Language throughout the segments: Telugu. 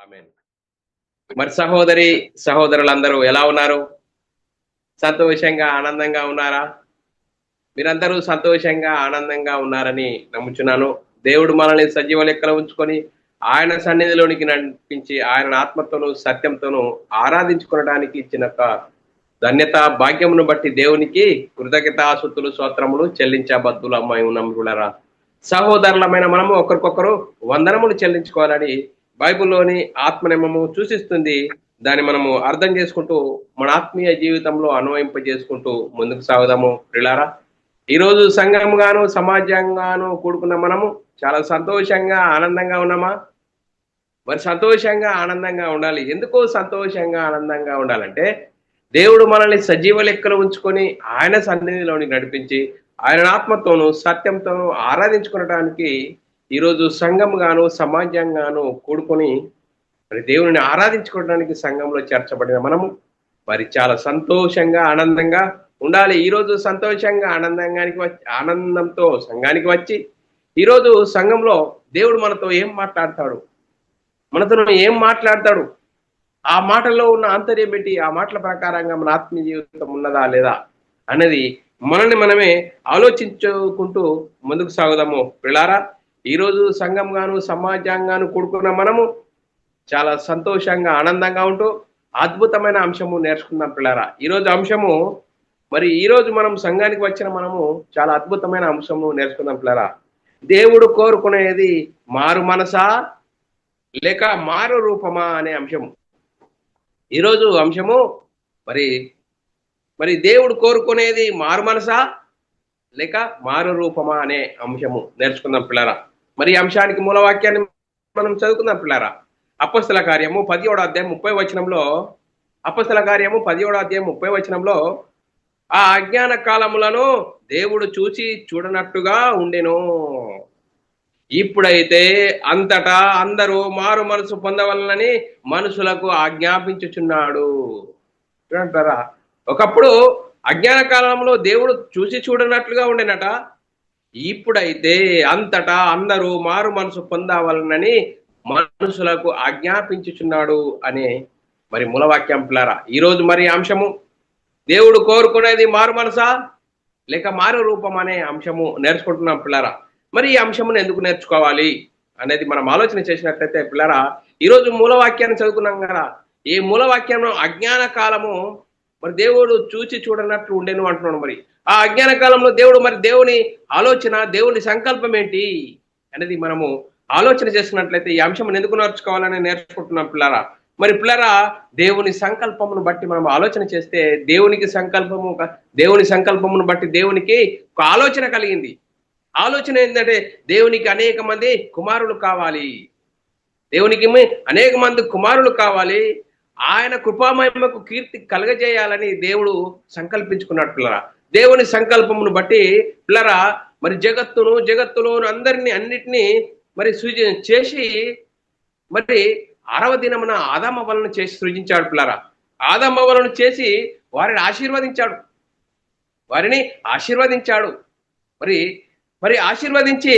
ఆమేన్. మరి సహోదరులందరూ ఎలా ఉన్నారు? సంతోషంగా, ఆనందంగా ఉన్నారా? మీరందరూ సంతోషంగా, ఆనందంగా ఉన్నారని నమ్ముచున్నాను. దేవుడు మనల్ని సజీవ లెక్కలో ఉంచుకొని, ఆయన సన్నిధిలోనికి నడిపించి, ఆయన ఆత్మతోనూ, సత్యంతోనూ ఆరాధించుకొనడానికి ఇచ్చిన ఒక ధన్యత, భాగ్యమును బట్టి దేవునికి కృతజ్ఞతాస్తుతులు, స్తోత్రములు చెల్లించబద్దులమై ఉన్నాం గులరా. సహోదరులమైన మనము ఒకరికొకరు వందనములు చెల్లించుకోవాలని బైబిల్లోని ఆత్మనియమము సూచిస్తుంది. దాన్ని మనము అర్థం చేసుకుంటూ, మన ఆత్మీయ జీవితంలో అన్వయింపజేసుకుంటూ ముందుకు సాగుదాము ప్రియులారా. ఈరోజు సంఘంగాను, సమాజంగాను కూడుకున్న మనము చాలా సంతోషంగా, ఆనందంగా ఉన్నామా? మరి సంతోషంగా, ఆనందంగా ఉండాలి. ఎందుకు సంతోషంగా, ఆనందంగా ఉండాలంటే, దేవుడు మనల్ని సజీవ లెక్కలో ఉంచుకొని, ఆయన సన్నిధిలోనికి నడిపించి, ఆయన ఆత్మతోనూ, సత్యంతోనూ ఆరాధించుకొనటానికి ఈరోజు సంఘంగాను, సమాజంగాను కూడుకొని, మరి దేవునిని ఆరాధించుకోవడానికి సంఘంలో చేర్చబడిన మనము మరి చాలా సంతోషంగా, ఆనందంగా ఉండాలి. ఈరోజు సంతోషంగా, ఆనందంతో సంఘానికి వచ్చి, ఈరోజు సంఘంలో దేవుడు మనతో ఏం మాట్లాడతాడు? మనతో ఏం మాట్లాడతాడు? ఆ మాటల్లో ఉన్న ఆంతర్యం ఏంటి? ఆ మాటల ప్రకారంగా మన ఆత్మీయ జీవితం ఉన్నదా లేదా అనేది మనల్ని మనమే ఆలోచించుకుంటూ ముందుకు సాగుదాము ప్రియులారా. ఈరోజు సంఘంగాను, సమాజంగాను కూడుకున్న మనము చాలా సంతోషంగా, ఆనందంగా ఉంటూ అద్భుతమైన అంశము నేర్చుకుందాం పిల్లరా. ఈరోజు అంశము మరి ఈరోజు మనం సంఘానికి వచ్చిన మనము చాలా అద్భుతమైన అంశము నేర్చుకుందాం పిల్లరా. దేవుడు కోరుకునేది మారు మనసా లేక మారు రూపమా అనే అంశము. ఈరోజు అంశము మరి మరి దేవుడు కోరుకునేది మారు మనసా లేక మారు రూపమా అనే అంశము నేర్చుకుందాం పిల్లరా. మరి ఈ అంశానికి మూలవాక్యాన్ని మనం చదువుకుందాం పిల్లరా. అపొస్తల కార్యము 17వ అధ్యాయం 30వ వచనంలో, అపొస్తల కార్యము 17వ అధ్యాయం 30వ వచనంలో, ఆ అజ్ఞాన కాలములను దేవుడు చూచి చూడనట్టుగా ఉండెను. ఇప్పుడైతే అంతటా అందరూ మారు మనసు పొందవలనని మనుషులకు ఆజ్ఞాపించుచున్నాడు. చూడంటారా, ఒకప్పుడు అజ్ఞాన కాలంలో దేవుడు చూసి చూడనట్లుగా ఉండేనట. ఇప్పుడైతే అంతటా అందరూ మారు మనసు పొందవలనని మనుషులకు ఆజ్ఞాపించుచున్నాడు అనే మరి మూలవాక్యం పిల్లరా. ఈరోజు మరి అంశము దేవుడు కోరుకునేది మారు మనసా లేక మారు రూపం అనే అంశము నేర్చుకుంటున్నాం పిల్లరా. మరి ఈ అంశమును ఎందుకు నేర్చుకోవాలి అనేది మనం ఆలోచన చేసినట్లయితే పిల్లరా, ఈరోజు మూలవాక్యాన్ని చదువుకున్నాం కదా. ఈ మూలవాక్యం అజ్ఞాన కాలము మరి దేవుడు చూచి చూడనట్లు ఉండేను అంటున్నాడు. మరి ఆ అజ్ఞాన కాలంలో దేవుడు మరి దేవుని ఆలోచన, దేవుని సంకల్పం ఏంటి అనేది మనము ఆలోచన చేసినట్లయితే ఈ అంశం ఎందుకు నేర్చుకోవాలని నేర్చుకుంటున్నాం పిల్లరా. మరి పిల్లరా, దేవుని సంకల్పమును బట్టి మనం ఆలోచన చేస్తే దేవుని సంకల్పమును బట్టి దేవునికి ఒక ఆలోచన కలిగింది. ఆలోచన ఏంటంటే దేవునికి అనేక మంది కుమారులు కావాలి. దేవునికి అనేక మంది కుమారులు కావాలి. ఆయన కృపామహిమకు కీర్తి కలగజేయాలని దేవుడు సంకల్పించుకున్నాడు పిల్లరా. దేవుని సంకల్పమును బట్టి పిల్లరా మరి జగత్తులో అన్నిటినీ మరి చేసి మరి 6వ దినమున ఆదామవ్వలను చేసి సృజించాడు పిల్లరా. ఆదామవ్వలను చేసి వారిని ఆశీర్వదించాడు. మరి ఆశీర్వదించి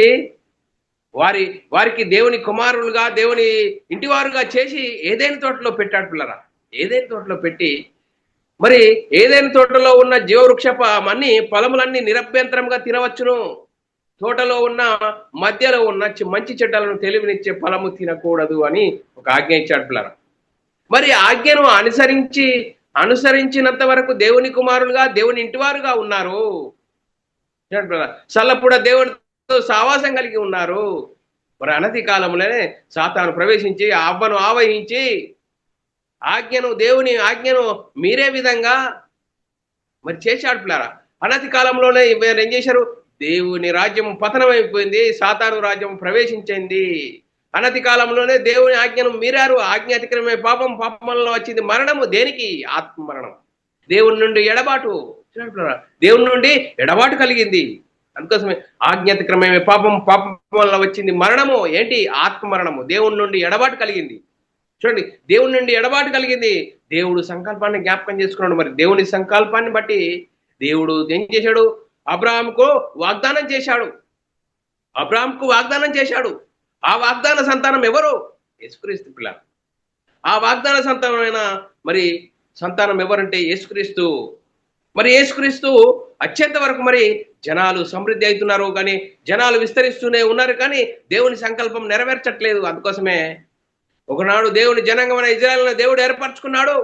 వారికి దేవుని కుమారులుగా, దేవుని ఇంటివారుగా చేసి ఏదైనా తోటలో పెట్టాడు పిల్లరా. ఏదైనా తోటలో పెట్టి మరి ఏదైనా తోటలో ఉన్న జీవవృక్ష అన్ని ఫలములన్నీ నిరభ్యంతరంగా తినవచ్చును. తోటలో ఉన్న మధ్యలో ఉన్న మంచి చెడ్డలను తెలివినిచ్చే ఫలము తినకూడదు అని ఒక ఆజ్ఞ ఇచ్చాడు పిల్లరా. మరి ఆజ్ఞను అనుసరించినంత వరకు దేవుని కుమారులుగా, దేవుని ఇంటివారుగా ఉన్నారు. సల్లపుడ దేవునితో సావాసం కలిగి ఉన్నారు. మరి అనతి కాలంలోనే సాతాను ప్రవేశించి అవ్వను ఆవహించి దేవుని ఆజ్ఞను మీరే విధంగా మరి చేశాడు పిల్లరా. అనతి కాలంలోనే ఏం చేశారు? దేవుని రాజ్యం పతనమైపోయింది, సాతాను రాజ్యం ప్రవేశించింది. అనతి కాలంలోనే దేవుని ఆజ్ఞను మీరారు. ఆజ్ఞ అతిక్రమే పాపంలో వచ్చింది మరణము. దేనికి? ఆత్మమరణం. దేవుని నుండి ఎడబాటు కలిగింది. అందుకోసమే ఆజ్ఞాతిక్రమమే పాపం వల్ల వచ్చింది మరణము. ఏంటి? ఆత్మమరణము. దేవుని నుండి ఎడబాటు కలిగింది. చూడండి, దేవుని నుండి ఎడబాటు కలిగింది. దేవుడు సంకల్పాన్ని జ్ఞాపకం చేసుకున్నాడు. మరి దేవుని సంకల్పాన్ని బట్టి దేవుడు ఏం చేశాడు? అబ్రాహాముకు వాగ్దానం చేశాడు. ఆ వాగ్దాన సంతానం ఎవరు? యేసుక్రీస్తు పిల్ల. ఆ వాగ్దాన సంతానమైన మరి సంతానం ఎవరంటే యేసుక్రీస్తు. మరి యేసుక్రీస్తు అత్యంత వరకు మరి జనాలు సమృద్ధి అవుతున్నారు కానీ, జనాలు విస్తరిస్తూనే ఉన్నారు కానీ దేవుని సంకల్పం నెరవేర్చట్లేదు. అందుకోసమే ఒకనాడు దేవుని జనాంగమైన ఇజ్రాయెల్‌ను దేవుడు ఏర్పరచుకున్నాడు.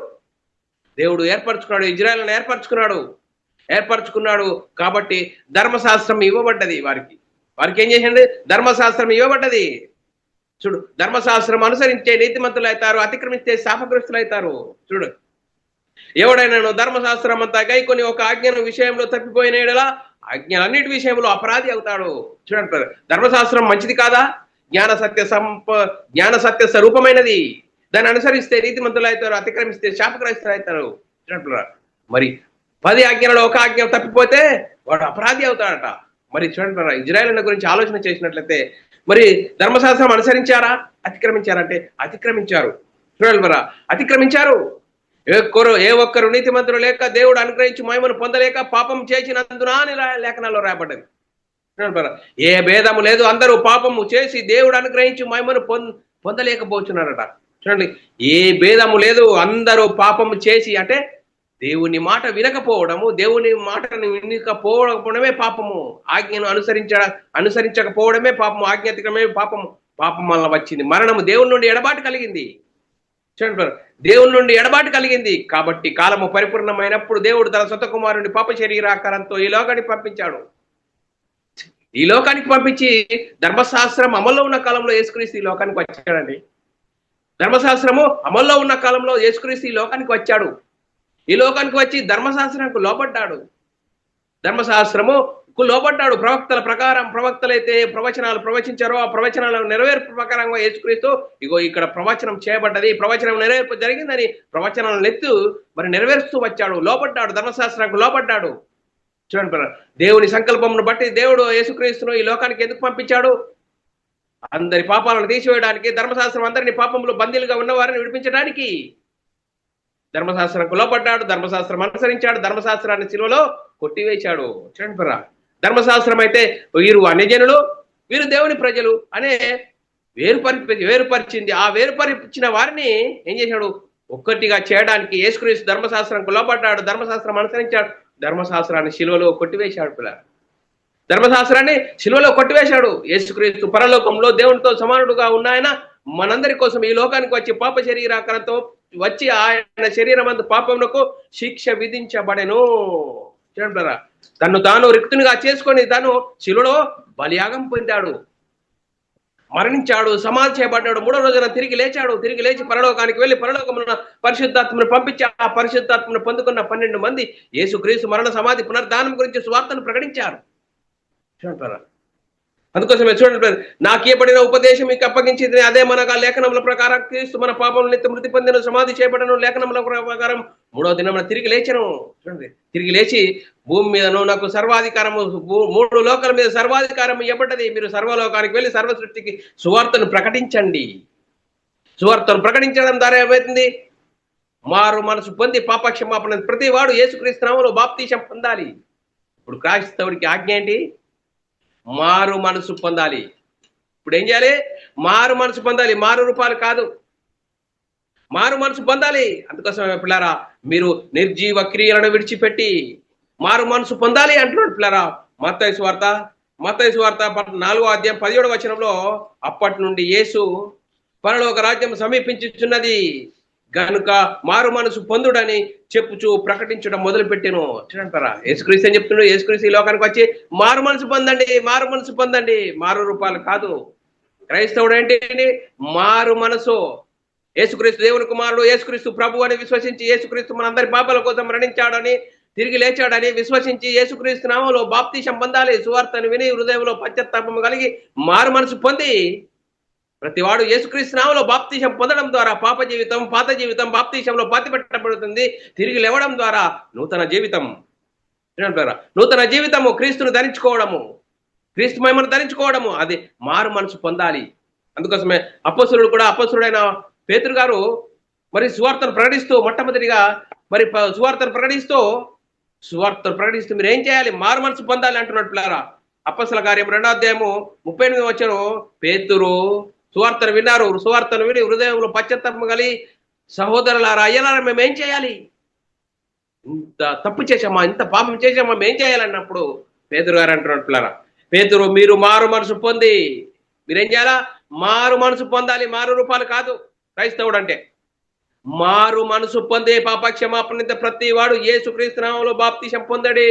ఇజ్రాయెల్‌ను ఏర్పరచుకున్నాడు కాబట్టి ధర్మశాస్త్రం ఇవ్వబడ్డది వారికి. వారికి ఏం చేసిండు? ధర్మశాస్త్రం ఇవ్వబడ్డది. చూడు, ధర్మశాస్త్రం అనుసరించే నీతిమంతులు అవుతారు, అతిక్రమిస్తే శాపగ్రస్తులు అవుతారు. చూడు, ఎవడైనాను ధర్మశాస్త్రం అంతా గైకొని ఒక ఆజ్ఞను విషయంలో తప్పిపోయిన యెడల ఆజ్ఞలన్నిటి విషయంలో అపరాధి అవుతాడు. చూడండి, ధర్మశాస్త్రం మంచిది కాదా? జ్ఞాన సత్య స్వరూపమైనది. దాన్ని అనుసరిస్తే నీతిమంతులు అవుతారు, అతిక్రమిస్తే శాపగ్రస్తులు అవుతారు. చూడండి, మరి 10 ఆజ్ఞలలో ఒక ఆజ్ఞ తప్పిపోతే వాడు అపరాధి అవుతాడట. మరి చూడండి, ఇజ్రాయేలుల గురించి ఆలోచన చేసినట్లయితే మరి ధర్మశాస్త్రం అనుసరించారా, అతిక్రమించారంటే అతిక్రమించారు. చూడాలి, అతిక్రమించారు. ఏ ఒక్కరు నీతిమంతులు లేక దేవుడు అనుగ్రహించి మహిమను పొందలేక పాపం చేసినందున అని లేఖనాల్లో రాయబడ్డది. ఏ భేదము లేదు, అందరూ పాపము చేసి దేవుడు అనుగ్రహించి మహిమను పొందలేకపోతున్నారట. చూడండి, ఏ భేదము లేదు, అందరూ పాపము చేసి అంటే దేవుని మాట వినకపోవడము, దేవుని మాటను వినకపోవడమే పాపము. ఆజ్ఞను అనుసరించకపోవడమే పాపము. ఆజ్ఞ అతిక్రమే పాపము. పాపం వల్ల వచ్చింది మరణము. దేవుని నుండి ఎడబాటు కలిగింది. చూడండి, దేవుని నుండి ఎడబాటు కలిగింది కాబట్టి కాలము పరిపూర్ణమైనప్పుడు దేవుడు తన సొంత కుమారుని పాప శరీరాకారంతో ఈ లోకానికి పంపించి ధర్మశాస్త్రం అమల్లో ఉన్న కాలంలో యేసుక్రీస్తు ఈ లోకానికి వచ్చాడండి. ధర్మశాస్త్రము అమల్లో ఉన్న కాలంలో యేసుక్రీస్తు ఈ లోకానికి వచ్చాడు. ఈ లోకానికి వచ్చి ధర్మశాస్త్రానికి లోబడ్డాడు. ప్రవక్తల ప్రకారం ప్రవక్తలైతే ప్రవచనాలు ప్రవచించారో ఆ ప్రవచనాల నెరవేర్పు ప్రకారంగా యేసుక్రీస్తు ఇగో ఇక్కడ ప్రవచనం చేయబడ్డది, ప్రవచనం నెరవేర్పు జరిగిందని ప్రవచనాలను ఎత్తు మరి నెరవేరుస్తూ వచ్చాడు. లోబడ్డాడు, ధర్మశాస్త్రానికి లోబడ్డాడు. చూడండి, దేవుని సంకల్పమును బట్టి దేవుడు యేసుక్రీస్తును ఈ లోకానికి ఎందుకు పంపించాడు? అందరి పాపాలను తీసివేయడానికి, ధర్మశాస్త్రం అందరినీ పాపంలో బందీలుగా ఉన్న వారిని విడిపించడానికి. ధర్మశాస్త్రంకు లోబడ్డాడు, ధర్మశాస్త్రం అనుసరించాడు, ధర్మశాస్త్రాన్ని శిలువలో కొట్టివేశాడు. చూడండి, ధర్మశాస్త్రం అయితే వీరు అన్యజనులు, వీరు దేవుని ప్రజలు అనే వేరుపరిచింది. ఆ వేరుపరిచిన వారిని ఏం చేశాడు? ఒక్కటిగా చేయడానికి యేసుక్రీస్తు ధర్మశాస్త్రంకు లోబడ్డాడు, ధర్మశాస్త్రం అనుసరించాడు, ధర్మశాస్త్రాన్ని శిలువలో కొట్టివేశాడు. ధర్మశాస్త్రాన్ని శిలువలో కొట్టివేశాడు. యేసుక్రీస్తు పరలోకంలో దేవునితో సమానుడుగా ఉన్నాయన మనందరి కోసం ఈ లోకానికి వచ్చి పాప శరీరాకారంతో వచ్చి ఆయన శరీరమందు పాపమునకు శిక్ష విధించబడెను. చూడండి, తను తాను రిక్తునిగా చేసుకొని తను శిలువలో బలియాగం పొందాడు, మరణించాడు, సమాధి చేయబడ్డాడు. 3వ రోజున తిరిగి లేచి పరలోకానికి వెళ్ళి పరలోకమున పరిశుద్ధాత్మను పంపించి ఆ పరిశుద్ధాత్మను పొందుకున్న 12 మంది యేసుక్రీస్తు మరణ సమాధి పునరుద్ధానం గురించి సువార్తను ప్రకటించారు. అందుకోసమే చూడండి, నాకు ఇవ్వబడిన ఉపదేశం మీకు అప్పగించింది అదే మనగా లేఖనముల ప్రకారం క్రీస్తు మన పాపముల నిమిత్తం మృతి పొందిన, సమాధి చేయబడను, లేఖనముల ప్రకారం 3వ దినమున తిరిగి లేచను. చూడండి, తిరిగి లేచి భూమి మీదను నాకు సర్వాధికారము, 3 లోకాల మీద సర్వాధికారం ఇవ్వబడ్డది. మీరు సర్వలోకానికి వెళ్ళి సర్వ సృష్టికి సువార్తను ప్రకటించండి. సువార్తను ప్రకటించడం ద్వారా ఏమవుతుంది? మారు మనసు పొంది పాపక్షమాపణ ప్రతి వాడు యేసుక్రీస్తు నామములో బాప్తీసం పొందాలి. ఇప్పుడు క్రైస్తవుడికి ఆజ్ఞ ఏంటి? మారు మనసు పొందాలి. ఇప్పుడు ఏం చేయాలి? మారు మనసు పొందాలి. మారు రూపాలు కాదు, మారు మనసు పొందాలి. అందుకోసం పిల్లారా, మీరు నిర్జీవ క్రియలను విడిచిపెట్టి మారు మనసు పొందాలి అంటున్నాడు. పిల్లారా, మత్తయి సువార్త 4వ అధ్యాయం 17వ వచనంలో అప్పటి నుండి యేసు పరలోక రాజ్యం సమీపించుచున్నది గనుక మారు మనసు పొందుడని చెప్పుచు ప్రకటించడం మొదలుపెట్టాను. చూడంటారా, యేసుక్రీస్తు ఏం చెప్తున్నాడు? యేసుక్రీస్తు ఈ లోకానికి వచ్చి మారు మనసు పొందండి. మారు రూపాలు కాదు. క్రైస్తవుడు ఏంటి? మారు మనసు. యేసుక్రీస్తు దేవుని కుమారుడు, యేసుక్రీస్తు ప్రభు అని విశ్వసించి, యేసుక్రీస్తు మనందరి పాపాల కోసం మరణించాడని తిరిగి లేచాడని విశ్వసించి యేసుక్రీస్తు నామములో బాప్తీసం పొందాలి. సువార్తను విని హృదయంలో పశ్చాత్తాపము కలిగి మారు మనసు పొంది ప్రతివాడు యేసుక్రీస్తు నామములో బాప్తీసం పొందడం ద్వారా పాత జీవితం బాప్తీసంలో పాతిపెట్టబడుతుంది. తిరిగి లేవడం ద్వారా నూతన జీవితము క్రీస్తును ధరించుకోవడము, క్రీస్తు మహిమను ధరించుకోవడము, అది మారు మనసు పొందాలి. అందుకోసమే అపోస్తలుడైన పేతురు గారు మరి సువార్తను ప్రకటిస్తూ మొట్టమొదటిగా మరి సువార్తను ప్రకటిస్తూ మీరు ఏం చేయాలి? మారు మనసు పొందాలి అంటున్నాడు. పిల్లారా, అపోస్తల కార్యం 2వ అధ్యాయము 38వ వచనం, పేతురు సువార్తను విన్నారు, సువార్తను విని హృదయంలో పశ్చాత్తాపం కలిగి సహోదరులారా, అయ్యలారా, మేమేం చేయాలి? ఇంత తప్పు చేశామా, ఇంత పాపం చేశామా, మేం చేయాలన్నప్పుడు పేతురు గారు అంటున్నట్లురా, పేతురు, మీరు మారు మనసు పొంది మీరేం చేయాలా? మారు మనసు పొందాలి. మారు రూపాలు కాదు క్రైస్తవుడు అంటే. మారు మనసు పొందే పాపక్షమాపణ ప్రతి వాడు యేసుక్రీస్తు నామములో బాప్తిసం పొందడి.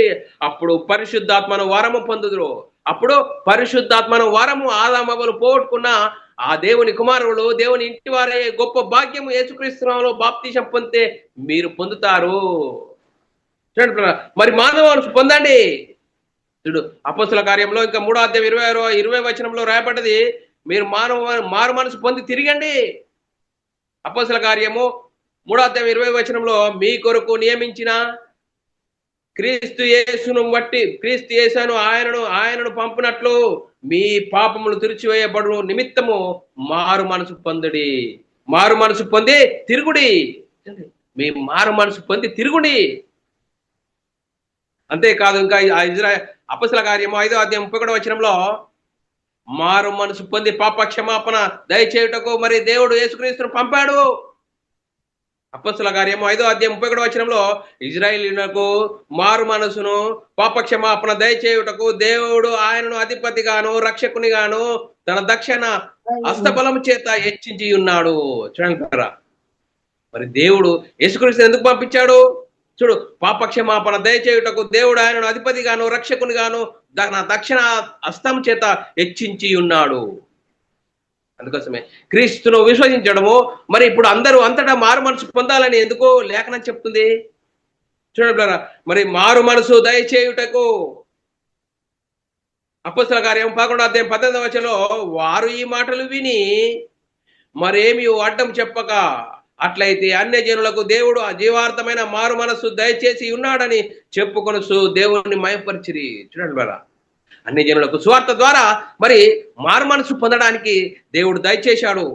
అప్పుడు పరిశుద్ధాత్మను వరము పొందుదురు. అప్పుడు పరిశుద్ధాత్మను వరము ఆదామవ్వలు పోగొట్టుకున్న ఆ దేవుని కుమారులు, దేవుని ఇంటి వారే గొప్ప భాగ్యము యేసుక్రీస్తు నామములో బాప్తిసం పొందితే మీరు పొందుతారు. చూడండి, మరి మానవ మనసు పొందండి. చూడు, అపోస్తుల కార్యంలో ఇంకా 3వ అధ్యాయం 20 వచనంలో రాయబడ్డది, మీరు మారు మనసు పొంది తిరిగండి. అపోస్తుల కార్యము 3వ అధ్యాయం 20 వచనంలో, మీ కొరకు నియమించిన క్రీస్తు యేసును బట్టి, క్రీస్తు యేసును ఆయనను పంపినట్లు మీ పాపములు తుడిచివేయబడు నిమిత్తము మారు మనసు పొందుడి. మారు మనసు పొంది తిరుగుడి. మీ మారు మనసు పొంది తిరుగుడి. అంతేకాదు, ఇంకా అపోస్తుల కార్యము 5వ అధ్యాయం 31వ వచనంలో, మారు మనసు పొంది పాప క్షమాపణ దయచేయుటకు మరి దేవుడు యేసుక్రీస్తును పంపాడు. అపోస్తుల కార్యము 5వ అధ్యాయం 31వ వచనంలో, ఇజ్రాయేలీయులకు మారు మనసును పాప క్షమాపణ దయచేయుటకు దేవుడు ఆయనను అధిపతిగాను రక్షకునిగాను తన దక్షిణ హస్తబలము చేత హెచ్చించి ఉన్నాడు. చూడండి, మరి దేవుడు యేసుక్రీస్తును ఎందుకు పంపించాడు? చూడు, పాపక్షమాపణ దయచేయుటకు దేవుడు ఆయనను అధిపతిగాను రక్షకునిగాను తన దక్షిణ హస్తం చేత హెచ్చించి ఉన్నాడు. అందుకోసమే క్రీస్తును విశ్వసించడము. మరి ఇప్పుడు అందరూ అంతటా మారు మనసు పొందాలని ఎందుకు లేఖనం చెప్తుంది? చూడండి, మరి మారు మనసు దయచేయుటకు అపోస్తల కార్యం 11వ అధ్యాయం 18వ వచనంలో, వారు ఈ మాటలు విని మరేమి అడ్డం చెప్పక, అట్లయితే అన్య జనులకు దేవుడు జీవార్థమైన మారు మనస్సు దయచేసి ఉన్నాడని చెప్పుకొనుసు దేవుని మయపరిచిరి. చూడండి బాగా, అన్ని జనులకు సువార్త ద్వారా మరి మారు మనసు పొందడానికి దేవుడు దయచేశాడు.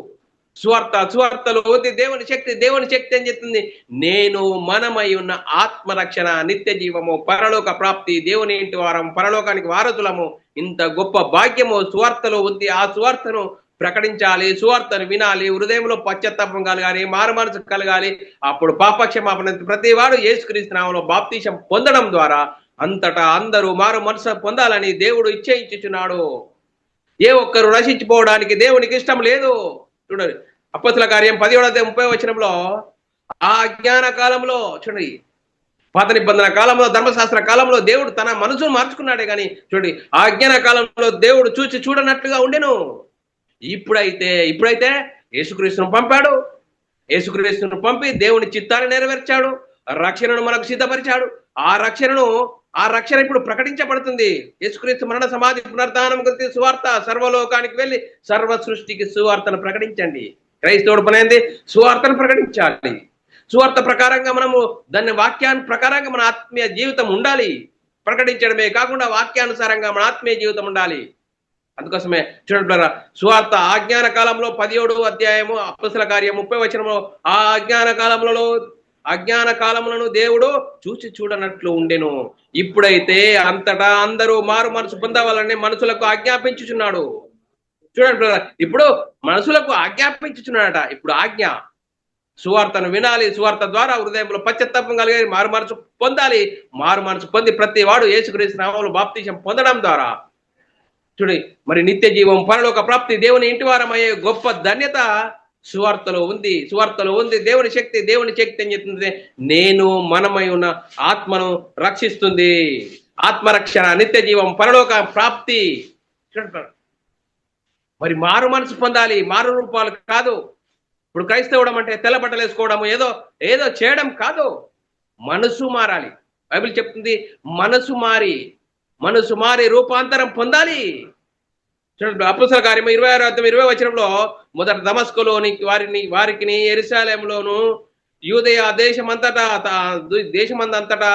సువార్తలో దేవుని శక్తి అని చెప్తుంది. నేను మనమై ఉన్న ఆత్మరక్షణ, నిత్య జీవము, పరలోక ప్రాప్తి, దేవుని ఇంటి వారం, పరలోకానికి వారసులము. ఇంత గొప్ప భాగ్యము సువార్తలో ఉంది. ఆ సువార్తను ప్రకటించాలి, సువార్తను వినాలి, హృదయంలో పశ్చాత్తాపం కలగాలి, మారు మనసు కలగాలి. అప్పుడు పాపక్షమాపణ ప్రతి వాడు యేసుక్రీస్తు నామములో బాప్తిసం పొందడం ద్వారా అంతటా అందరూ మారు మనసు పొందాలని దేవుడు ఇచ్చేయించుచున్నాడు. ఏ ఒక్కరు నశించిపోవడానికి దేవునికి ఇష్టం లేదు. చూడండి, అపోస్తల కార్యం 17వ అధ్యాయం 30వ వచనంలో, ఆ అజ్ఞాన కాలంలో, చూడండి, పాత నిబంధన కాలంలో, ధర్మశాస్త్ర కాలంలో దేవుడు తన మనసును మార్చుకున్నాడే కానీ, చూడండి, ఆ అజ్ఞాన కాలంలో దేవుడు చూడనట్లుగా ఉండెను. ఇప్పుడైతే యేసుక్రీస్తును పంపాడు. యేసుక్రీస్తును పంపి దేవుని చిత్తాన్ని నెరవేర్చాడు. రక్షణను మనకు సిద్ధపరిచాడు. ఆ రక్షణ ఇప్పుడు ప్రకటించబడుతుంది. యేసుక్రీస్తు మరణ సమాధి పునరుద్ధానం గురించి సువార్త సర్వలోకానికి వెళ్ళి సర్వ సృష్టికి సువార్తను ప్రకటించండి. క్రైస్తవుడు పని ఏంది? సువార్తను ప్రకటించాలి. సువార్త ప్రకారంగా మనము దాన్ని వాక్యాన్ని ప్రకారంగా మన ఆత్మీయ జీవితం ఉండాలి. ప్రకటించడమే కాకుండా వాక్యానుసారంగా మన ఆత్మీయ జీవితం ఉండాలి. అందుకోసమే చూడండి, సువార్త ఆజ్ఞాన కాలంలో 17వ అధ్యాయము అపోస్తల కార్యం 30వ వచనంలో, ఆ అజ్ఞాన కాలములను దేవుడు చూడనట్లు ఉండెను. ఇప్పుడైతే అంతటా అందరూ మారు మనసు పొందవాలని మనుషులకు ఆజ్ఞాపించుచున్నాడు. చూడండి, ఇప్పుడు మనుషులకు ఆజ్ఞాపించుచున్నాడట. ఇప్పుడు ఆజ్ఞ, సువార్తను వినాలి, సువార్త ద్వారా హృదయంలో పశ్చాత్తాపం కలిగి మారు మనసు పొందాలి. మారు మనసు పొంది ప్రతి వాడు యేసుక్రీస్తు నామములో బాప్తిసం పొందడం ద్వారా చూడండి, మరి నిత్య జీవం, పరలోక ప్రాప్తి, దేవుని ఇంటి వారమయ్యే గొప్ప ధన్యత సువార్తలో ఉంది. దేవుని శక్తి అని చెప్తుంది. నేను మనమై ఉన్న ఆత్మను రక్షిస్తుంది. ఆత్మరక్షణ, నిత్య జీవం, పరలోక ప్రాప్తి. చూడండి, మరి మారు మనసు పొందాలి, మారు రూపాలు కాదు. ఇప్పుడు క్రైస్తవడం అంటే తెల్ల బట్టలు వేసుకోవడం, ఏదో చేయడం కాదు. మనసు మారాలి. బైబిల్ చెప్తుంది, మనసు మారి రూపాంతరం పొందాలి. చూడండి, అపోస్తల కార్యము 26వ అధ్యాయం 20వ వచనంలో, మొదట దమస్కులోని వారికి యెరూషలేములోను యూదయ దేశమందంతటా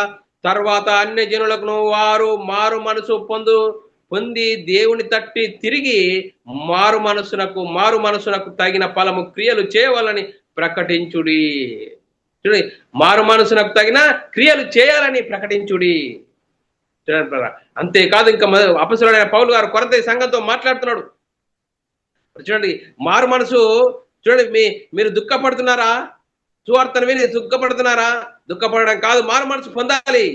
తర్వాత అన్య జనులకు వారు మారు మనసు పొంది దేవుని తట్టి తిరిగి మారు మనసునకు తగిన ఫలము క్రియలు చేయవాలని ప్రకటించుడి. చూడండి, మారు మనసునకు తగిన క్రియలు చేయాలని ప్రకటించుడి. అంతేకాదు, ఇంకా అపొస్తలుడైన పౌలు గారు కొరింథీ సంఘంతో మాట్లాడుతున్నాడు. చూడండి, మారు మనసు, చూడండి, మీరు దుఃఖపడుతున్నారా? సువార్తను విని దుఃఖపడుతున్నారా? దుఃఖపడడం కాదు, మారు మనసు పొందాలి.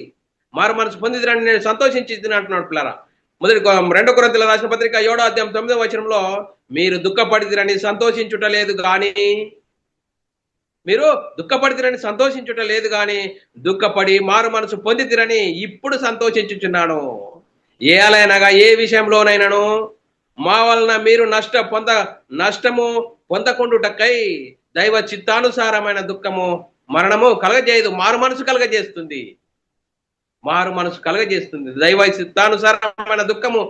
మారు మనసు పొందిదని నేను సంతోషించి అంటున్నాడు పిల్లరా. మొదటి 2 కొరింథీయులకు రాసిన పత్రిక 7వ అధ్యాయం 9వ వచనంలో, మీరు దుఃఖపడితిరని సంతోషించుట లేదు గాని, మీరు దుఃఖపడితిరని సంతోషించుట లేదు గాని, దుఃఖపడి మారు మనసు పొందితిరని ఇప్పుడు సంతోషించుచున్నాను. ఏ అలైనగా ఏ విషయంలోనైనాను మా వలన మీరు నష్టము పొందకుండుటకై దైవ చిత్తానుసారమైన దుఃఖము మరణము కలగజేయదు, మారు మనసు కలగజేస్తుంది. మారు మనసు కలగజేస్తుంది. దైవ చిత్తానుసారమైన దుఃఖము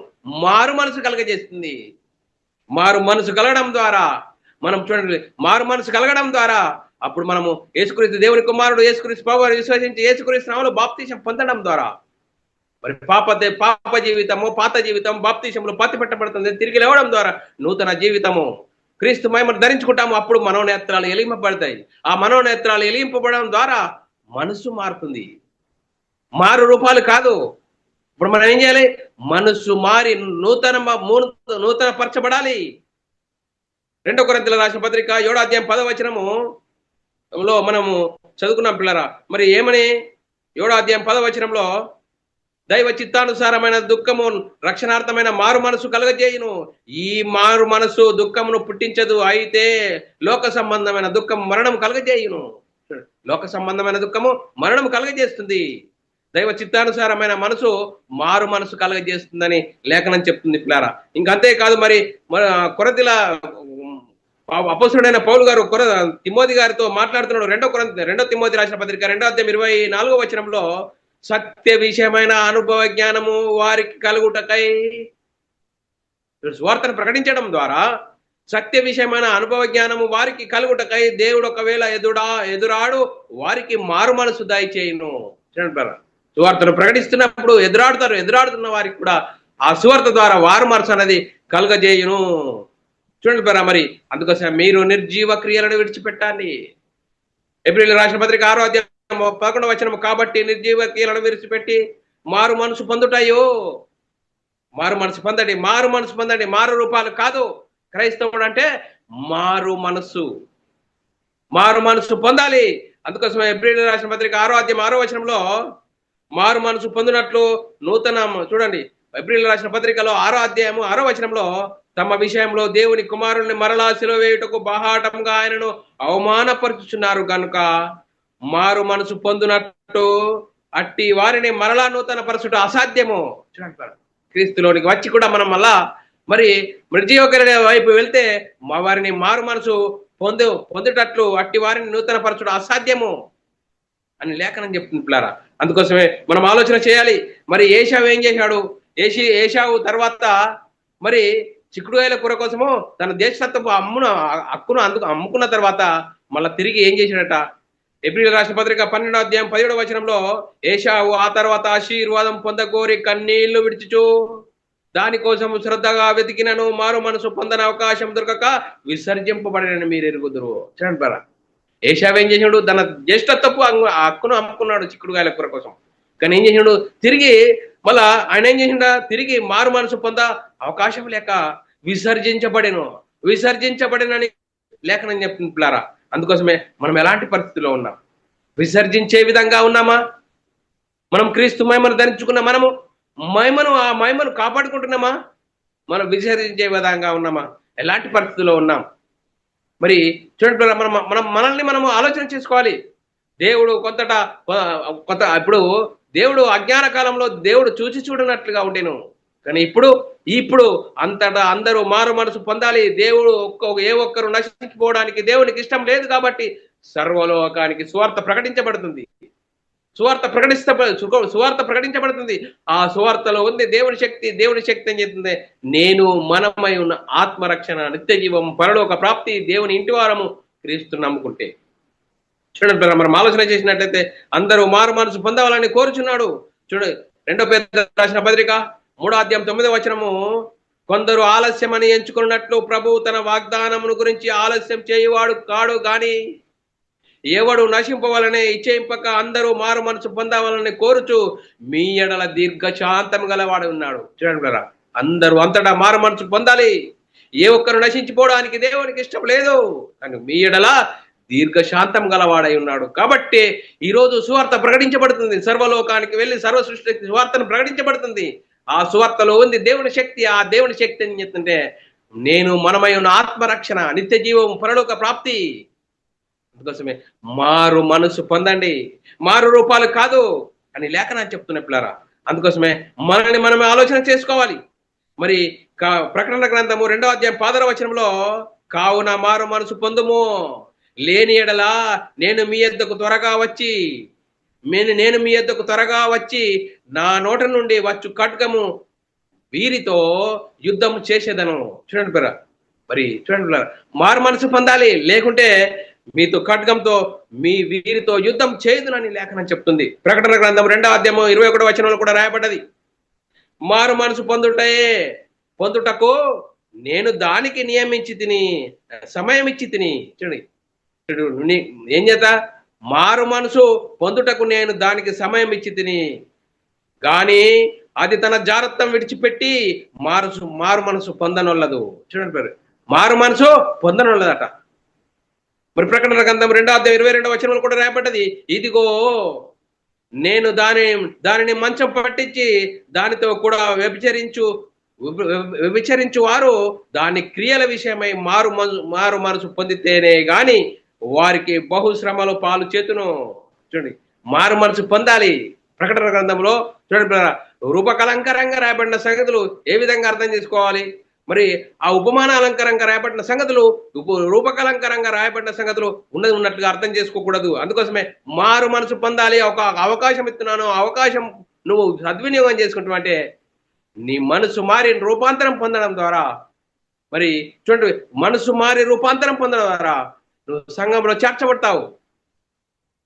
మారు మనసు కలగజేస్తుంది. మారు మనసు కలగడం ద్వారా మనం చూడండి, మారు మనసు కలగడం ద్వారా అప్పుడు మనము యేసుక్రీస్తు దేవుని కుమారుడు యేసుక్రీస్తు ప్రభువుని విశ్వసించి యేసుక్రీస్తు నామములో బాప్తిసం పొందడం ద్వారా మరి పాప జీవితము, పాత జీవితం బాప్తిసంలో పాతి పెట్టబడుతుంది. తిరిగి లేవడం ద్వారా నూతన జీవితము క్రీస్తు మహిమను ధరించుకుంటాము. అప్పుడు మనోనేత్రాలు ఎలింపబడతాయి. ఆ మనోనేత్రాలు ఎలింపబడడం ద్వారా మనసు మారుతుంది. మారు రూపాలు కాదు. ఇప్పుడు మనం ఏం చేయాలి? మనసు మారి నూతన పరచబడాలి. 2 కొరింథీయులకు రాసిన పత్రిక 7వ అధ్యాయం 10వ వచనములో మనము చదువుకున్నాం పిల్లరా. మరి ఏమని? 7వ అధ్యాయం 10వ వచనంలో, దైవ చిత్తానుసారమైన దుఃఖము రక్షణార్థమైన మారు మనసు కలగజేయును. ఈ మారు మనసు దుఃఖమును పుట్టించదు, అయితే లోక సంబంధమైన దుఃఖం మరణం కలగజేయును. లోక సంబంధమైన దుఃఖము మరణం కలగజేస్తుంది. దైవ చిత్తానుసారమైన మనసు మారు మనసు కలగజేస్తుందని లేఖనం చెప్తుంది పిల్లారా. ఇంకంతేకాదు, మరి కొరింథీయుల అపోస్తలుడైన పౌలు గారు తిమోతి గారితో మాట్లాడుతున్నాడు. 2 తిమోతి రాసిన పత్రిక 2వ అధ్యాయం 24వ వచనంలో, సత్య విషయమైన అనుభవ జ్ఞానము వారికి కలుగుటకై, సువార్తను ప్రకటించడం ద్వారా సత్య విషయమైన అనుభవ జ్ఞానము వారికి కలుగుటకై దేవుడు ఒకవేళ ఎదురాడు వారికి మారు మనసు దయచేయును. సువార్తను ప్రకటిస్తున్నప్పుడు ఎదురాడుతున్న వారికి కూడా ఆ సువార్త ద్వారా వారు మనసు అనేది కలుగజేయును. చూడండి పేరా. మరి అందుకోసం మీరు నిర్జీవ క్రియలను విడిచిపెట్టాలి. ఏప్రిల్ రాసిన పత్రిక 6వ అధ్యాయం 11వ వచనం, కాబట్టి నిర్జీవ క్రియలను విడిచిపెట్టి మారు మనసు పొందుతాయో. మారు మనసు పొందండి, మారు మనసు పొందండి. మారు రూపాలు కాదు. క్రైస్తవుడు అంటే మారు మనసు పొందాలి. అందుకోసమే ఏప్రిల్ రాసిన పత్రిక 6వ అధ్యాయం 6వ వచనంలో, మారు మనసు పొందినట్లు చూడండి, ఏప్రిల్ రాసిన పత్రికలో 6వ అధ్యాయము 6వ వచనంలో, తమ విషయంలో దేవుని కుమారుల్ని మరలా సిలువ వేయుటకు బాహాటంగా ఆయనను అవమానపరుచుచున్నారు గనుక మారు మనసు పొందినట్టు అట్టి వారిని మరలా నూతన పరచుట అసాధ్యము. క్రీస్తులోనికి వచ్చి కూడా మనం మళ్ళా మరి మృజీవకర వైపు వెళ్తే మా వారిని మారు మనసు పొందేటట్లు అట్టి వారిని నూతన పరచుట అసాధ్యము అని లేఖనం చెప్తుంది పిల్లారా. అందుకోసమే మనం ఆలోచన చేయాలి. మరి ఏశావు ఏం చేశాడు? ఏశావు తర్వాత మరి చిక్కుడుగాయల కూర కోసము తన దేశసత్వపు హక్కును అమ్ముకున్న తర్వాత మళ్ళీ తిరిగి ఏం చేశాడట? ఏప్రిల్ రాసిన పత్రిక 12వ అధ్యాయం 17వ వచనంలో, ఏశావు ఆ తర్వాత ఆశీర్వాదం పొందకోరి కన్నీళ్లు విడిచుచు దానికోసం శ్రద్ధగా వెతికినను మారు మనసు పొందని అవకాశం దొరకక విసర్జింపబడినని మీరు ఎరుగుదురు. చూడండి బారా, ఏశావు ఏం చేసినాడు? తన జ్యేష్ఠత్వపు హక్కును అమ్ముకున్నాడు చిక్కుడుగాయల కూర కోసం. కానీ ఏం చేసినాడు? తిరిగి మళ్ళా ఆయన ఏం చేసిండ? తిరిగి మారు మనసు పొంద అవకాశం లేక విసర్జించబడినని లేఖనం చెప్తుంది పిల్లారా. అందుకోసమే మనం ఎలాంటి పరిస్థితిలో ఉన్నాం? విసర్జించే విధంగా ఉన్నామా? మనం క్రీస్తు మహిమను ధరించుకున్న మనము ఆ మహిమను కాపాడుకుంటున్నామా? మనం విసర్జించే విధంగా ఉన్నామా? ఎలాంటి పరిస్థితిలో ఉన్నాం? మరి చూడండి, మనల్ని మనము ఆలోచన చేసుకోవాలి. దేవుడు ఇప్పుడు దేవుడు అజ్ఞాన కాలంలో దేవుడు చూడనట్లుగా ఉండేను. కానీ ఇప్పుడు అంతటా అందరూ మారు మనసు పొందాలి. దేవుడు ఏ ఒక్కరు నశించిపోవడానికి దేవునికి ఇష్టం లేదు. కాబట్టి సర్వలోకానికి సువార్త ప్రకటించబడుతుంది. సువార్త ప్రకటించబడుతుంది. ఆ సువార్తలో ఉంది దేవుని శక్తి ఏం చెప్తుంది? నేను మనమై ఉన్న ఆత్మరక్షణ, నిత్య జీవం, పరలోక ప్రాప్తి, దేవుని ఇంటి వారము క్రీస్తు నమ్ముకుంటే. చూడండి, మనం ఆలోచన చేసినట్లయితే అందరూ మారు మనసు పొందవాలని కోరుచున్నాడు. చూడు, 2 పేతురు రాసిన పత్రిక 3వ అధ్యాయం 9వ వచనము, కొందరు ఆలస్యమని ఎంచుకున్నట్లు ప్రభు తన వాగ్దానమును గురించి ఆలస్యం చేయువాడు కాడు గాని ఎవడు నశింపవాలనే ఇచ్చేయింపక అందరూ మారు మనసు పొందవాలని కోరుచు మీ ఎడల దీర్ఘశాంతం గలవాడు ఉన్నాడు. చూడండి, అందరూ అంతటా మారు మనసు పొందాలి. ఏ ఒక్కరు నశించిపోవడానికి దేవునికి ఇష్టం లేదు. కానీ మీ ఎడల దీర్ఘశాంతం గలవాడై ఉన్నాడు. కాబట్టి ఈరోజు సువార్త ప్రకటించబడుతుంది. సర్వలోకానికి వెళ్ళి సర్వ సృష్టికి సువార్తను ప్రకటించబడుతుంది. ఆ సువార్తలో ఉంది దేవుని శక్తి. ఆ దేవుని శక్తి అని చెప్తుంటే నేను మనమై ఉన్న ఆత్మరక్షణ, నిత్య జీవం, పరలోక ప్రాప్తి. అందుకోసమే మారు మనసు పొందండి, మారు రూపాలు కాదు అని లేఖనాలు చెప్తున్న పిల్లరా. అందుకోసమే మనల్ని మనమే ఆలోచన చేసుకోవాలి. మరి ప్రకటన గ్రంథము 2వ అధ్యాయం 16వ వచనంలో కావున మారు మనసు పొందుము, లేని ఎడలా నేను మీ యొద్దకు త్వరగా వచ్చి నా నోట నుండి వచ్చు ఖడ్గము వీరితో యుద్ధం చేసేదను. చూడండి పిల్ల, మరి చూడండి పిల్ల, మారు మనసు పొందాలి, లేకుంటే మీతో ఖడ్గంతో మీ వీరితో యుద్ధం చేయదునని లేఖనం చెప్తుంది. ప్రకటన గ్రంథం 2వ అధ్యాయం 21వ వచనంలో కూడా రాయబడ్డది. మారు మనసు పొందుటకు నేను దానికి సమయం ఇచ్చి తిని. చూడండి, ఏం చేత మారు మనసు పొందుటకు నేను దానికి సమయం ఇచ్చి తిని, కానీ అది తన జాగ్రత్తం విడిచిపెట్టి మారు మనసు పొందనొల్లదు. చూడండి పేరు, మారు మనసు పొందనొల్లదట. మరి ప్రకటన గ్రంథం 2వ అధ్యాయం 22వ వచనంలో కూడా రాయబడ్డది, ఇదిగో నేను దానిని మంచం పట్టించి దానితో కూడా వ్యభిచరించు వారు దాని క్రియల విషయమై మారు మనసు పొందితేనే గాని వారికి బహుశ్రమలు పాలు చేతును. చూడండి, మారు మనసు పొందాలి. ప్రకటన గ్రంథంలో చూడండి, రూపకలంకరంగా రాయబడిన సంగతులు ఏ విధంగా అర్థం చేసుకోవాలి? మరి ఆ ఉపమాన అలంకరంగా రాయబడిన సంగతులు, రూపకలంకరంగా రాయబడిన సంగతులు ఉన్నట్టుగా అర్థం చేసుకోకూడదు. అందుకోసమే మారు మనసు పొందాలి. ఒక అవకాశం ఇస్తున్నాను, అవకాశం నువ్వు సద్వినియోగం చేసుకుంటావు అంటే నీ మనసు మారి రూపాంతరం పొందడం ద్వారా, మరి చూడండి, మనసు మారి రూపాంతరం పొందడం ద్వారా నువ్వు సంఘంలో చేర్చబడతావు.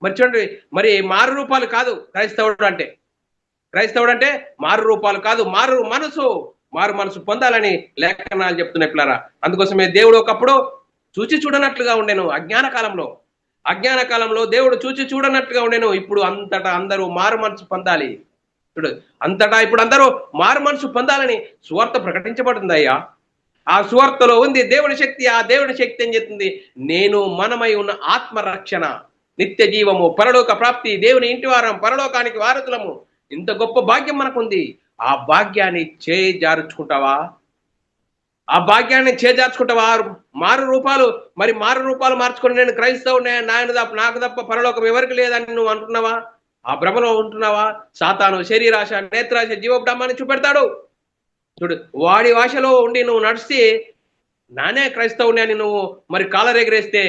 మరి చూడండి, మరి మారు రూపాలు కాదు క్రైస్తవుడు అంటే మారు రూపాలు కాదు, మారు మనసు పొందాలని లేఖనాలు చెప్తున్నాయి పిల్లరా. అందుకోసమే దేవుడు ఒకప్పుడు చూచి చూడనట్లుగా ఉండేను. అజ్ఞాన కాలంలో దేవుడు చూచి చూడనట్టుగా ఉండేను. ఇప్పుడు అంతటా అందరూ మారు మనసు పొందాలి. చూడు, అంతటా ఇప్పుడు అందరూ మారు మనసు పొందాలని సువార్త ప్రకటించబడుతుంది అయ్యా. ఆ సువార్తలో ఉంది దేవుని శక్తి. ఆ దేవుని శక్తి ఏం చెప్తుంది? నేను మనమై ఉన్న ఆత్మరక్షణ, నిత్య జీవము, పరలోక ప్రాప్తి, దేవుని ఇంటి వారం, పరలోకానికి వారసులము. ఇంత గొప్ప భాగ్యం మనకుంది. ఆ భాగ్యాన్ని చేజార్చుకుంటావా? మారు రూపాలు మార్చుకొని నేను క్రైస్తవునే, నాకు తప్ప పరలోకం ఎవరికి లేదని నువ్వు అంటున్నావా? ఆ భ్రమలో ఉంటున్నావా? సాతాను శరీరాశ, నేత్రాశ, జీవోపడామాన్ని చూపెడతాడు. చూడు, వాడి భాషలో ఉండి నువ్వు నడిచి నానే క్రైస్తవుని అని నువ్వు మరి కాలరెగరేస్తే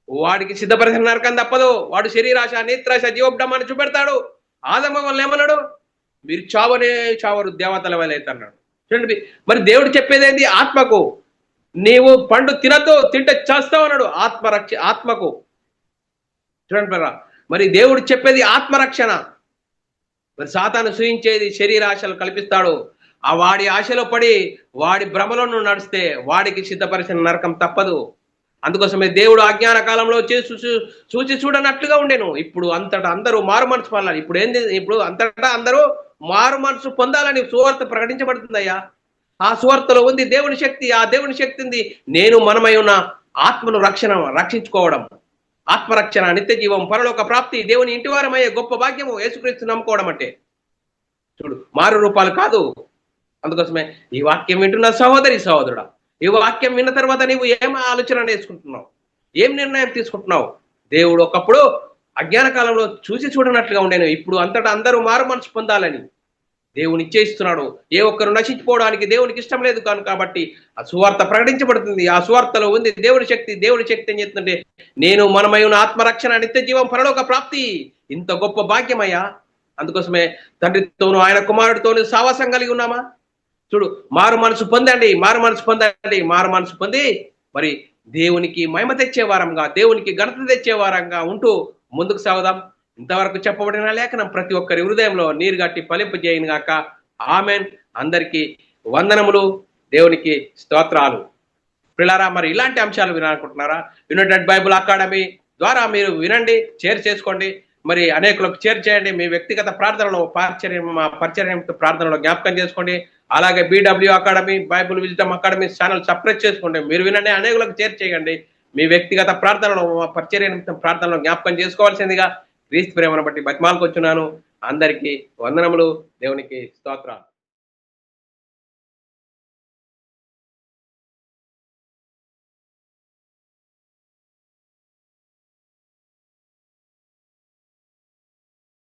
వాడికి సిద్ధపరిచిన నరకం తప్పదు. వాడు శరీరాశ, నేత్రాశ, జీవోపడామాన్ని చూపెడతాడు. ఆదమ వల్ల ఏమన్నాడు? మీరు చావరు, దేవతల వల్ల అయితే అన్నాడు. చూడండి, మరి దేవుడు చెప్పేది ఏంటి? ఆత్మకు నీవు పండు తింటే చేస్తావు అన్నాడు. ఆత్మకు. చూడండి, మరి దేవుడు చెప్పేది ఆత్మరక్షణ. మరి సాతాను సూచించేది శరీరాశలు కల్పిస్తాడు. ఆ వాడి ఆశలో పడి వాడి భ్రమలో నడిస్తే వాడికి సిద్ధపరిచిన నరకం తప్పదు. అందుకోసమే దేవుడు అజ్ఞాన కాలంలో చూచి చూడనట్లుగా ఉండేను. ఇప్పుడు అంతటా అందరూ మారు మనసు పొందాలి. ఇప్పుడు అంతటా అందరూ మారు మనసు పొందాలని సువార్త ప్రకటించబడుతుందయ్యా. ఆ సువార్తలో ఉంది దేవుని శక్తి. ఆ దేవుని శక్తి ఉంది నేను మనమై ఉన్న ఆత్మను రక్షించుకోవడం, ఆత్మరక్షణ, నిత్య జీవం, పరలోక ప్రాప్తి, దేవుని ఇంటి వారమయ్యే గొప్ప భాగ్యము యేసుక్రీస్తు నమ్ముకోవడం అంటే. చూడు, మారు రూపాలు కాదు. అందుకోసమే ఈ వాక్యం వింటున్న సహోదరుడా, ఈ వాక్యం విన్న తర్వాత నీవు ఏం ఆలోచన చేసుకుంటున్నావు? ఏం నిర్ణయం తీసుకుంటున్నావు? దేవుడు ఒకప్పుడు అజ్ఞాన కాలంలో చూసి చూడనట్లుగా ఉండేను. ఇప్పుడు అంతటా అందరూ మారు మనసు పొందాలని దేవుని ఇచ్చేస్తున్నాడు. ఏ ఒక్కరు నశించుకోవడానికి దేవునికి ఇష్టం లేదు కాబట్టి ఆ సువార్త ప్రకటించబడుతుంది. ఆ సువార్తలో ఉంది దేవుని శక్తి. దేవుని శక్తి ఏం చెప్తుంటే నేను మనమై ఉన్న ఆత్మరక్షణ, నిత్య జీవం, పరలోక ప్రాప్తి. ఇంత గొప్ప భాగ్యమయ్యా. అందుకోసమే తండ్రితోనూ ఆయన కుమారుడితోనూ సావాసం కలిగి ఉన్నామా? చూడు, మారు మనసు పొంది మరి దేవునికి మహిమ తెచ్చేవారంగా, దేవునికి ఘనత తెచ్చేవారంగా ఉంటూ ముందుకు సాగుదాం. ఇంతవరకు చెప్పబడిన లేఖనం ప్రతి ఒక్కరి హృదయంలో నీరు గట్టి ఫలింపజేయను గాక. ఆమెన్. అందరికీ వందనములు, దేవునికి స్తోత్రాలు. పిల్లారా, మరి ఇలాంటి అంశాలు వినాలనుకుంటున్నారా? యునైటెడ్ బైబుల్ అకాడమీ ద్వారా మీరు వినండి, షేర్ చేసుకోండి, మరి అనేకులకు షేర్ చేయండి. మీ వ్యక్తిగత ప్రార్థనలో పరిచర్య ప్రార్థనలో జ్ఞాపకం చేసుకోండి. అలాగే BW academy, Bible విజిటమ్ academy channel subscribe చేసుకోండి. మీరు వినండి, అనేకులకు షేర్ చేయండి. మీ వ్యక్తిగత ప్రార్థనలో పరిచర్య నిమిత్తం ప్రార్థనలో జ్ఞాపకం చేసుకోవాల్సిందిగా క్రీస్తు ప్రేమను బట్టి బతిమాలకొచ్చున్నాను. అందరికీ వందనములు. దేవునికి స్తోత్రాలు.